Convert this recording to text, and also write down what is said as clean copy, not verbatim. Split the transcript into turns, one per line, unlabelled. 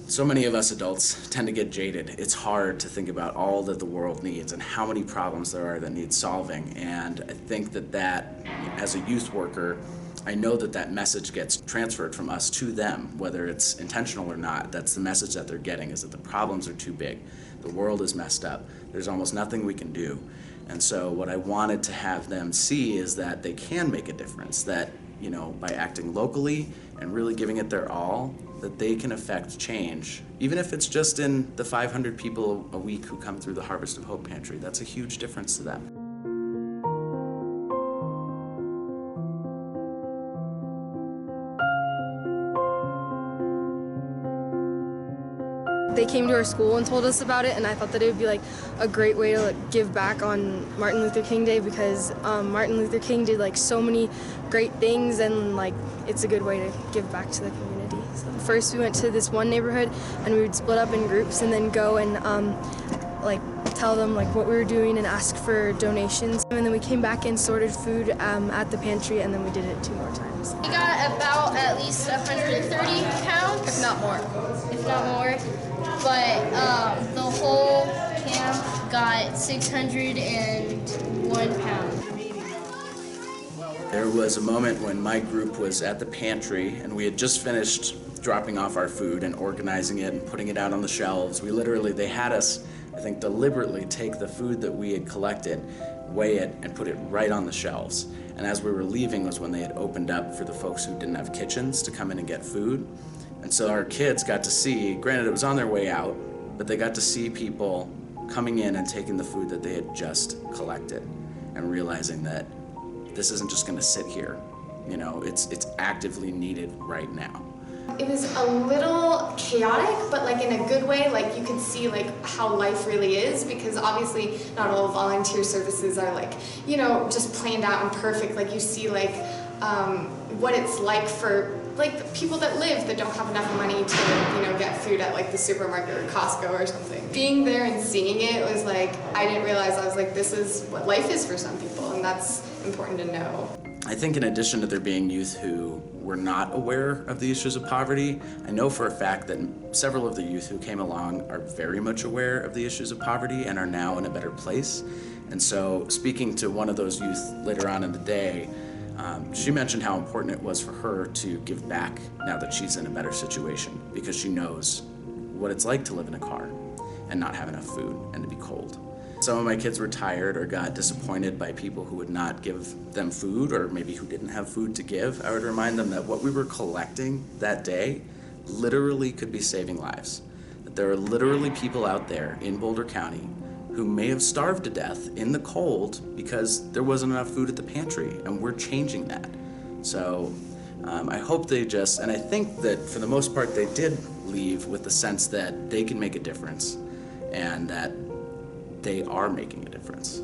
So many of us adults tend to get jaded. It's hard to think about all that the world needs and how many problems there are that need solving. And I think that as a youth worker, I know that message gets transferred from us to them, whether it's intentional or not. That's the message that they're getting, is that the problems are too big. The world is messed up. There's almost nothing we can do. And so what I wanted to have them see is that they can make a difference, that, you know, by acting locally and really giving it their all, that they can affect change. Even if it's just in the 500 people a week who come through the Harvest of Hope Pantry, that's a huge difference to them.
They came to our school and told us about it, and I thought that it would be like a great way to give back on Martin Luther King Day, because Martin Luther King did like so many great things, and like it's a good way to give back to the community. So first we went to this one neighborhood and we would split up in groups and then go and like tell them like what we were doing and ask for donations. And then we came back and sorted food at the pantry, and then we did it 2 more times.
We got about at least 130 pounds.
If not more.
If not more. But the whole camp got 601 pounds.
There was a moment when my group was at the pantry and we had just finished dropping off our food and organizing it and putting it out on the shelves. They had us, I think, deliberately take the food that we had collected, weigh it, and put it right on the shelves. And as we were leaving was when they had opened up for the folks who didn't have kitchens to come in and get food. And so our kids got to see, granted it was on their way out, but they got to see people coming in and taking the food that they had just collected and realizing that this isn't just gonna sit here. You know, it's actively needed right now.
It was a little chaotic, but like in a good way. Like you could see like how life really is, because obviously not all volunteer services are like, you know, just planned out and perfect. Like you see like what it's like for like the people that don't have enough money to, you know, get food at like the supermarket or Costco or something. Being there and seeing it was like, I didn't realize, I was like, this is what life is for some people, and that's important to know.
I think in addition to there being youth who were not aware of the issues of poverty, I know for a fact that several of the youth who came along are very much aware of the issues of poverty and are now in a better place. And so speaking to one of those youth later on in the day, she mentioned how important it was for her to give back now that she's in a better situation, because she knows what it's like to live in a car and not have enough food and to be cold. Some of my kids were tired or got disappointed by people who would not give them food, or maybe who didn't have food to give. I would remind them that what we were collecting that day literally could be saving lives. That there are literally people out there in Boulder County who may have starved to death in the cold because there wasn't enough food at the pantry, and we're changing that. So I hope they just, and I think that for the most part they did leave with the sense that they can make a difference and that they are making a difference.